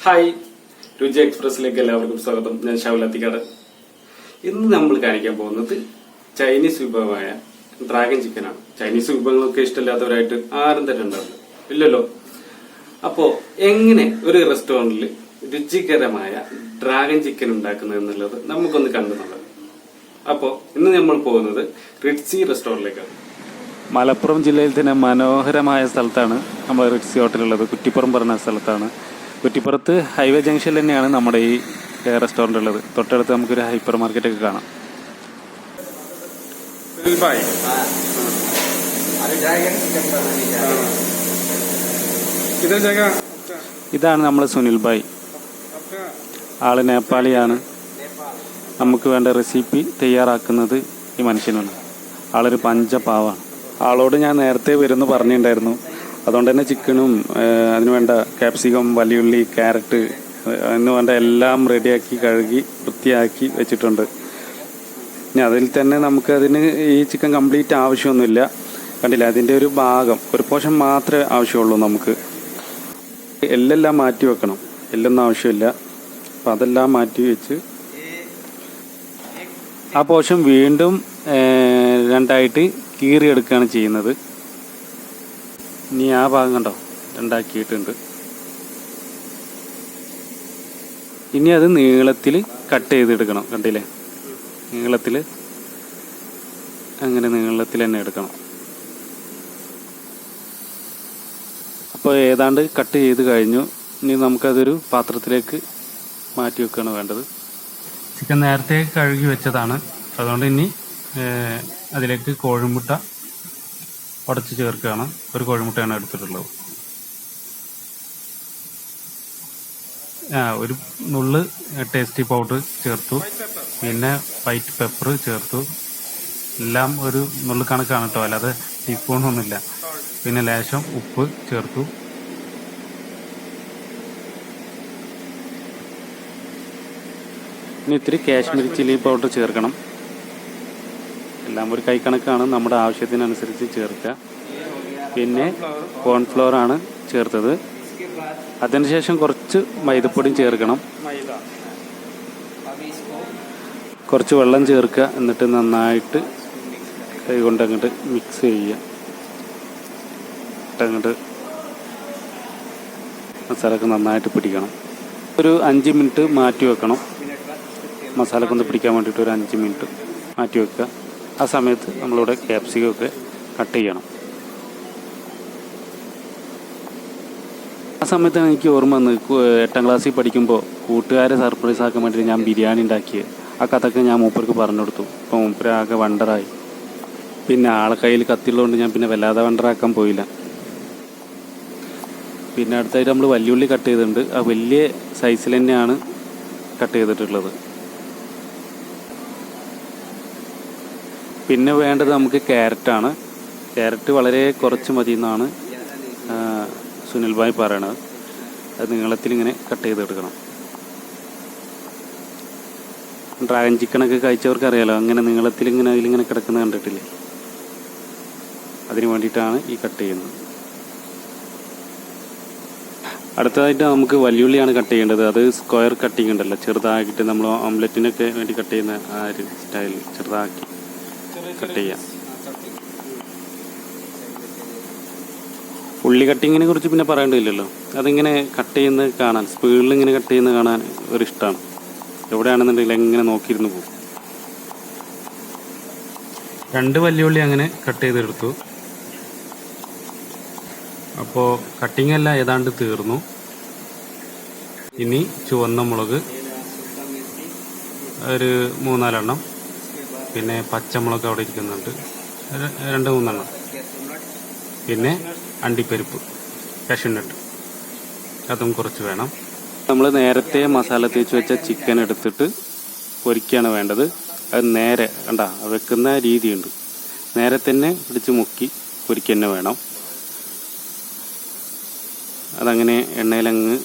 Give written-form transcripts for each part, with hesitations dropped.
Hi, രുചി എക്സ്പ്രസിലേക്ക് എല്ലാവർക്കും സ്വാഗതം. ഞാൻ Athikkadan. ഇന്ന് നമ്മൾ കാണിക്കാൻ പോകുന്നത് ചൈനീസ് വിഭവമായ ഡ്രാഗൺ ചിക്കനാണ്. ചൈനീസ് വിഭവങ്ങളൊക്കെ ഇഷ്ടമില്ലാത്തവരായിട്ട് ആരും തന്നെ ഉണ്ടാവില്ല, ഇല്ലല്ലോ. അപ്പോ എങ്ങനെ ഒരു റെസ്റ്റോറന്റിൽ രുചികരമായ ഡ്രാഗൺ ചിക്കൻ ഉണ്ടാക്കുന്നത് എന്നുള്ളത് നമുക്കൊന്ന് കണ്ടു നോക്കാം. അപ്പോ ഇന്ന് നമ്മൾ പോകുന്നത് റിട്സി റെസ്റ്റോറന്റിലേക്കാണ്. മലപ്പുറം ജില്ലയിൽ തന്നെ മനോഹരമായ സ്ഥലത്താണ് നമ്മുടെ റിട്സി ഹോട്ടലുള്ളത്. കുറ്റിപ്പുറം പറഞ്ഞ സ്ഥലത്താണ്. കുറ്റിപ്പുറത്ത് ഹൈവേ ജംഗ്ഷനിൽ തന്നെയാണ് നമ്മുടെ ഈ റെസ്റ്റോറൻ്റ് ഉള്ളത്. തൊട്ടടുത്ത് നമുക്കൊരു ഹൈപ്പർ മാർക്കറ്റൊക്കെ കാണാം. ഇതാണ് നമ്മൾ സുനിൽ ഭായ്. ആള് നേപ്പാളിയാണ്. നമുക്ക് വേണ്ട റെസിപ്പി തയ്യാറാക്കുന്നത് ഈ മനുഷ്യനാണ്. ആളൊരു പഞ്ചപാവാണ്. ആളോട് ഞാൻ നേരത്തെ വരുമെന്ന് പറഞ്ഞിട്ടുണ്ടായിരുന്നു. അതുകൊണ്ട് തന്നെ ചിക്കനും അതിന് വേണ്ട ക്യാപ്സിക്കം, വലിയുള്ളി, ക്യാരറ്റ് എന്ന് വേണ്ട എല്ലാം റെഡിയാക്കി കഴുകി വൃത്തിയാക്കി വെച്ചിട്ടുണ്ട്. ഇനി അതിൽ തന്നെ നമുക്കതിന് ഈ ചിക്കൻ കംപ്ലീറ്റ് ആവശ്യമൊന്നുമില്ല. കണ്ടില്ല, അതിൻ്റെ ഒരു ഭാഗം, ഒരു പോർഷൻ മാത്രമേ ആവശ്യമുള്ളൂ. നമുക്ക് എല്ലാം മാറ്റി വെക്കണം. എല്ലൊന്നും ആവശ്യമില്ല. അപ്പം അതെല്ലാം മാറ്റി വെച്ച് ആ പോർഷൻ വീണ്ടും രണ്ടായിട്ട് കീറിയെടുക്കുകയാണ് ചെയ്യുന്നത്. ഇനി ആ ഭാഗം കണ്ടോ, രണ്ടാക്കിയിട്ടുണ്ട്. ഇനി അത് നീളത്തിൽ കട്ട് ചെയ്തെടുക്കണം. കണ്ടില്ലേ, നീളത്തിൽ, അങ്ങനെ നീളത്തിൽ തന്നെ എടുക്കണം. അപ്പോൾ ഏതാണ്ട് കട്ട് ചെയ്ത് കഴിഞ്ഞു. ഇനി നമുക്കതൊരു പാത്രത്തിലേക്ക് മാറ്റി വെക്കുകയാണ് വേണ്ടത്. ചിക്കൻ നേരത്തെ കഴുകി വെച്ചതാണ്. അതുകൊണ്ട് ഇനി അതിലേക്ക് കോഴിമുട്ട ഉടച്ച് ചേർക്കുകയാണ്. ഒരു കോഴിമുട്ടയാണ് എടുത്തിട്ടുള്ളത്. ഒരു നുള്ള് ടേസ്റ്റി പൗഡർ ചേർത്തു. പിന്നെ വൈറ്റ് പെപ്പർ ചേർത്തു. എല്ലാം ഒരു നുള്ള് കണക്കാണ് കേട്ടോ, അല്ലാതെ ടീസ്പൂണൊന്നുമില്ല. പിന്നെ ലേശം ഉപ്പ് ചേർത്തു. ഇനി ഇത്തിരി കാശ്മീരി ചില്ലി പൗഡർ ചേർക്കണം. എല്ലാം ഒരു കൈക്കണക്കാണ്, നമ്മുടെ ആവശ്യത്തിനനുസരിച്ച് ചേർക്കുക. പിന്നെ കോൺഫ്ലവറാണ് ചേർത്തത്. അതിനുശേഷം കുറച്ച് മൈദപ്പൊടി ചേർക്കണം. കുറച്ച് വെള്ളം ചേർക്കുക. എന്നിട്ട് നന്നായിട്ട് കൈ കൊണ്ട് അങ്ങോട്ട് മിക്സ് ചെയ്യുക. അങ്ങോട്ട് മസാലക്ക് നന്നായിട്ട് പിടിക്കണം. ഒരു 5 മിനിറ്റ് മാറ്റി വെക്കണം. മസാലക്കൊന്ന് പിടിക്കാൻ വേണ്ടിയിട്ട് ഒരു 5 മിനിറ്റ് മാറ്റി വെക്കുക. ആ സമയത്ത് നമ്മളിവിടെ ക്യാപ്സിക്കം ഒക്കെ കട്ട് ചെയ്യണം. ആ സമയത്താണ് എനിക്ക് ഓർമ്മ വന്ന് 8ാം ക്ലാസ്സിൽ പഠിക്കുമ്പോൾ കൂട്ടുകാരെ സർപ്രൈസ് ആക്കാൻ വേണ്ടിയിട്ട് ഞാൻ ബിരിയാണി ഉണ്ടാക്കിയത്. ആ കഥയൊക്കെ ഞാൻ മൂപ്പർക്ക് പറഞ്ഞു കൊടുത്തു. അപ്പോൾ മൂപ്പര് ആകെ വണ്ടറായി. പിന്നെ ആളെ കയ്യിൽ കത്തിയുള്ളതുകൊണ്ട് ഞാൻ പിന്നെ വല്ലാതെ വണ്ടറാക്കാൻ പോയില്ല. പിന്നെ അടുത്തായിട്ട് നമ്മൾ വലിയുള്ളി കട്ട് ചെയ്തിട്ടുണ്ട്. ആ വലിയ സൈസിൽ തന്നെയാണ് കട്ട് ചെയ്തിട്ടുള്ളത്. പിന്നെ വേണ്ടത് നമുക്ക് ക്യാരറ്റാണ്. ക്യാരറ്റ് വളരെ കുറച്ച് മതി എന്നാണ് സുനിൽ ഭായ് പറയണത്. അത് നീളത്തിലിങ്ങനെ കട്ട് ചെയ്തെടുക്കണം. ഡ്രാഗൺ ചിക്കനൊക്കെ കഴിച്ചവർക്ക് അറിയാലോ, അങ്ങനെ നീളത്തിലിങ്ങനെ അതിലിങ്ങനെ കിടക്കുന്നത് കണ്ടിട്ടില്ലേ. അതിന് വേണ്ടിയിട്ടാണ് ഈ കട്ട് ചെയ്യുന്നത്. അടുത്തതായിട്ട് നമുക്ക് വലിയുള്ളിയാണ് കട്ട് ചെയ്യേണ്ടത്. അത് സ്ക്വയർ കട്ടിങ് ഉണ്ടല്ലോ, ചെറുതാക്കിയിട്ട് നമ്മൾ ഓംലെറ്റിനൊക്കെ വേണ്ടി കട്ട് ചെയ്യുന്ന ആ ഒരു സ്റ്റൈലിൽ ചെറുതാക്കി കട്ട് ചെയ്യാം. ഉള്ളി കട്ടിങ്ങിനെ കുറിച്ച് പിന്നെ പറയേണ്ടതില്ലല്ലോ. അതിങ്ങനെ കട്ട് ചെയ്യുന്നത് കാണാൻ, സ്പീഡിൽ ഇങ്ങനെ കട്ട് ചെയ്യുന്നത് കാണാൻ ഒരിഷ്ടമാണ്. എവിടെയാണെന്നുണ്ടെങ്കിൽ എങ്ങനെ നോക്കിയിരുന്നു പോകും. 2 വലിയുള്ളി അങ്ങനെ കട്ട് ചെയ്തെടുത്തു. അപ്പോൾ കട്ടിങ് എല്ലാം ഏതാണ്ട് തീർന്നു. ഇനി ചുവന്ന മുളക് ഒരു 3-4 എണ്ണം. പിന്നെ പച്ചമുളക് അവിടെ ഇരിക്കുന്നുണ്ട്, 2-3 എണ്ണം. പിന്നെ അണ്ടിപ്പരിപ്പ്, കാഷ്യൂനട്ട്, അതും കുറച്ച് വേണം. നമ്മൾ നേരത്തെ മസാല തേച്ച് വെച്ച ചിക്കൻ എടുത്തിട്ട് പൊരിക്കുകയാണ് വേണ്ടത്. അത് നേരെ കണ്ട വെക്കുന്ന രീതിയുണ്ട്. നേരെ തന്നെ പിടിച്ച് മുക്കി പൊരിക്കുക തന്നെ വേണം. അതങ്ങനെ എണ്ണയിലങ്ങ്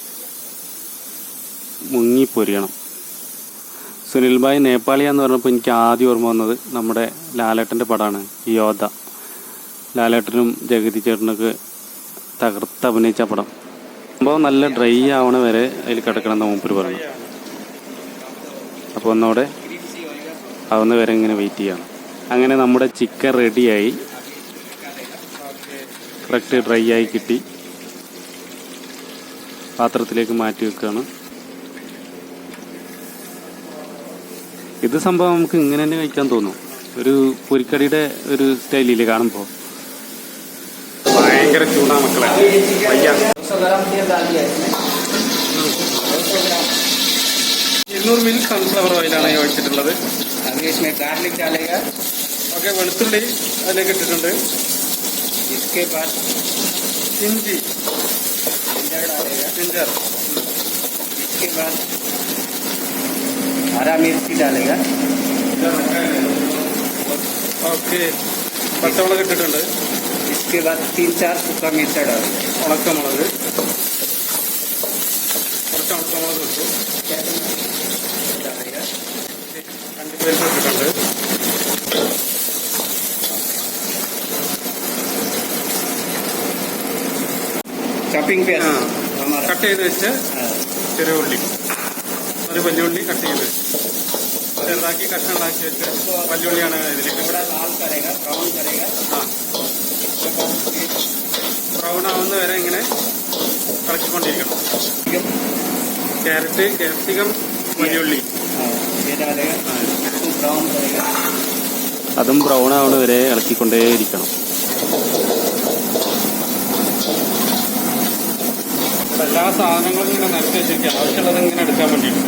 മുങ്ങി പൊരിയണം. സുനിൽ ഭായ് നേപ്പാളിയാന്ന് പറഞ്ഞപ്പോൾ എനിക്ക് ആദ്യം ഓർമ്മ വന്നത് നമ്മുടെ ലാലേട്ടൻ്റെ പടമാണ് ഈ യോദ്ധ. ലാലേട്ടനും ജഗതി ചേട്ടനൊക്കെ തകർത്ത് അഭിനയിച്ച പടം. സംഭവം നല്ല ഡ്രൈ ആവണ വരെ അതിൽ കിടക്കണം എന്ന് മൂപ്പര് പറഞ്ഞു. അപ്പോൾ ഒന്നോടെ ആവുന്ന വരെ ഇങ്ങനെ വെയിറ്റ് ചെയ്യണം. അങ്ങനെ നമ്മുടെ ചിക്കൻ റെഡിയായി, കറക്റ്റ് ഡ്രൈ ആയി കിട്ടി. പാത്രത്തിലേക്ക് മാറ്റി വെക്കുകയാണ്. ഇത് സംഭവം നമുക്ക് ഇങ്ങനെ തന്നെ കഴിക്കാൻ തോന്നും. ഒരു പൊരിക്കടിയുടെ ഒരു സ്റ്റൈലില്ലേ കാണുമ്പോൾ. ഭയങ്കര ചൂടാ മക്കളെ. 200 ml സൺഫ്ലവർ ഓയിലാണ് ഒഴിച്ചിട്ടുള്ളത്. ഓക്കെ, വെളുത്തുള്ളി അതിലേക്ക് ഇട്ടിട്ടുണ്ട്. ഇഞ്ചി, जिंजर, इसके बाद हरा मिर्ची डालेगा. ഓക്കെ, പച്ചമുളക് ഇട്ടിട്ടുണ്ട്. इसके बाद 3-4 सूखा मिर्चा डालेगा. ഉണക്കമുളക്, കുറച്ച് ഉണക്കമുളക് ഇട്ടു. डालेगा. അണ്ടിപ്പരിപ്പ് ഇട്ടിട്ടുണ്ട്. चॉपिंग पे കട്ട് ചെയ്ത് വെച്ച് ചെറിയ ഉള്ളി, ഒരു വലിയുള്ളി കട്ട് ചെയ്ത് ചെറുതാക്കി കഷ്ണങ്ങളാക്കി വെച്ച് വലിയുള്ളിയാണ് ഇതിലേക്ക്. थोड़ा लाल करेगा, ब्राउन करेगा. ബ്രൗൺ ആവുന്ന വരെ ഇങ്ങനെ ഇളക്കിക്കൊണ്ടിരിക്കണം. ക്യാരറ്റ്, ക്യാപ്സിക്കം, വലിയുള്ളി ये डालेगा. ब्राउन करेगा. അതും ബ്രൗൺ ആവണ വരെ ഇളക്കിക്കൊണ്ടേയിരിക്കണം. എല്ലാ സാധനങ്ങളും ഇങ്ങനെ നിരത്തി വെച്ചിരിക്കുക, ആവശ്യമുള്ളത് ഇങ്ങനെ എടുക്കാൻ വേണ്ടിയിട്ട്.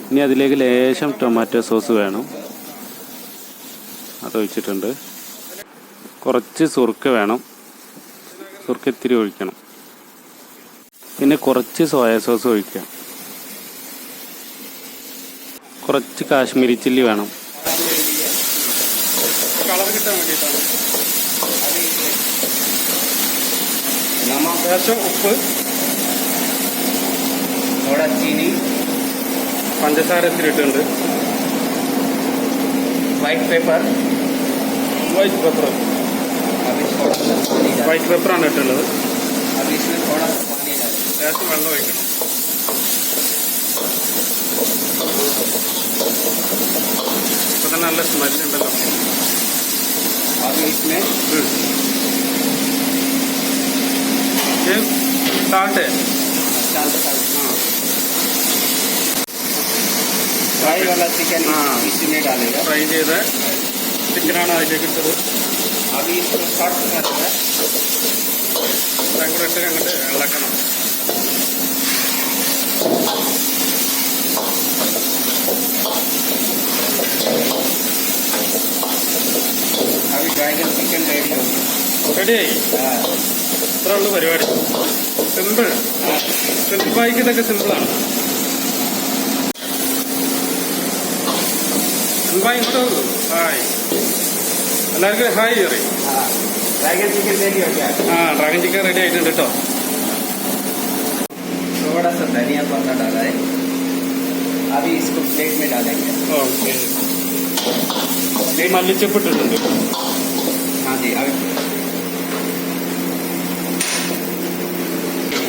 ഇനി അതിലേക്ക് ലേശം ടൊമാറ്റോ സോസ് വേണം, അതൊഴിച്ചിട്ടുണ്ട്. കുറച്ച് സുർക്ക വേണം, സുർക്ക ഇത്തിരി ഒഴിക്കണം. പിന്നെ കുറച്ച് സോയാ സോസ് ഒഴിക്കാം. കുറച്ച് കാശ്മീരി ചില്ലി വേണം. കളർ കിട്ടാൻ വേണ്ടിയിട്ടാണ്. नमक, ലേശം ഉപ്പ്, थोड़ा चीनी, പഞ്ചസാര ഇത്തിരി ഇട്ടുണ്ട്. White paper. വൈറ്റ് പെപ്പർ, अब इसमें थोड़ा सा पानी डाल. വൈറ്റ് പെപ്പറാണ് ഇട്ടുള്ളത്. अब इसमें थोड़ा सा पानी डाल. ലേശം വെള്ളം ഒഴിക്കണം. ഇപ്പൊ തന്നെ നല്ല സ്മെല്ലുണ്ടല്ലോ. अब इसमें സാൾട്ട്, फ्राई वाला चिकन इसमें डालेगा. ഫ്രൈ ചെയ്ത ചിക്കനാണ് അതിലേക്ക് ഇട്ടത്. अभी इसको सॉफ्ट करेगा. എല്ലാം കൂടെ ഇട്ട് അങ്ങോട്ട് ഇളക്കണം. अभी ड्रैगन चिकन रेडी हो गया. റെഡിയായി. ഇത്ര ഉള്ളു പരിപാടി. സിമ്പിൾ. സിമ്പിളായിക്ക് ഇതൊക്കെ സിമ്പിളാണ്. സിമ്പിളായി ഇങ്ങോട്ട് ഹായ്, എല്ലാവർക്കും ഹായ് പറയും. ड्रैगन चिकन रेडी हो गया. ഡ്രാഗൺ ചിക്കൻ റെഡി ആയിട്ടുണ്ട് കേട്ടോ. थोड़ा सा धनिया पत्ता डाला है. अभी इसको प्लेट में डालेंगे. ഓക്കെ, മല്ലിച്ചപ്പ് ഇട്ടിട്ടുണ്ട്. हाँ जी. अभी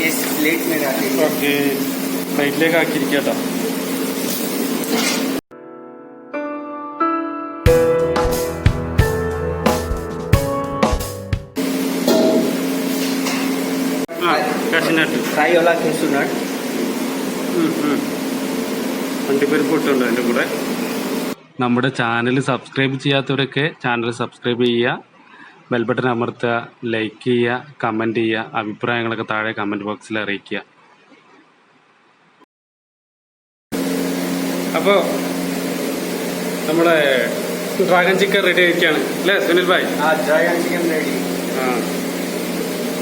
इस प्लेट में डालेंगे. ഓക്കെ, പ്ലേറ്റിലേക്ക് ആക്കിയിരിക്കുക കേട്ടോ. കാഷ്നട്ട്, फ्राई वाला कैशू नट. അണ്ടിപ്പരിപ്പ് ഇട്ടുണ്ട് അതിൻ്റെ കൂടെ. നമ്മുടെ ചാനൽ സബ്സ്ക്രൈബ് ചെയ്യാത്തവരൊക്കെ ചാനൽ സബ്സ്ക്രൈബ് ചെയ്യുക, ബെൽ ബട്ടൺ അമർത്തുക, ലൈക്ക് ചെയ്യുക, കമൻറ്റ് ചെയ്യുക, അഭിപ്രായങ്ങളൊക്കെ താഴെ കമൻറ്റ് ബോക്സിൽ അറിയിക്കുക. അപ്പോൾ നമ്മുടെ ഡ്രാഗൺ ചിക്കൻ റെഡി ആയിരിക്കുകയാണ് അല്ലേ സുനിൽ ഭായ്? हाँ, ड्रैगन चिकन रेडी.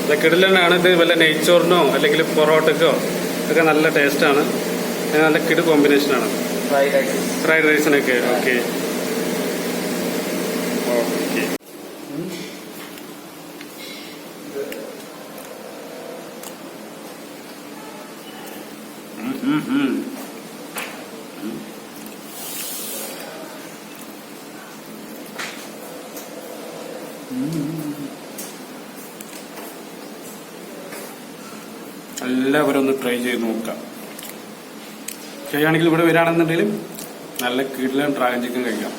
ഇത് കിടിലനാണ്. ഇത് വല്ല നെയ്ച്ചോറിനോ അല്ലെങ്കിൽ പൊറോട്ടക്കോ ഒക്കെ നല്ല ടേസ്റ്റാണ്. നല്ല കിട് കോമ്പിനേഷനാണ്. Fry rice. ഫ്രൈഡ് റൈസിനൊക്കെ. Okay okay. എല്ലാവരും ഒന്ന് ട്രൈ ചെയ്ത് നോക്കാം. ചെയ്യുകയാണെങ്കിൽ ഇവിടെ വരികയാണെന്നുണ്ടെങ്കിൽ നല്ല കിടിലൻ ഡ്രാഗൺ ചിക്കൻ കഴിക്കാം.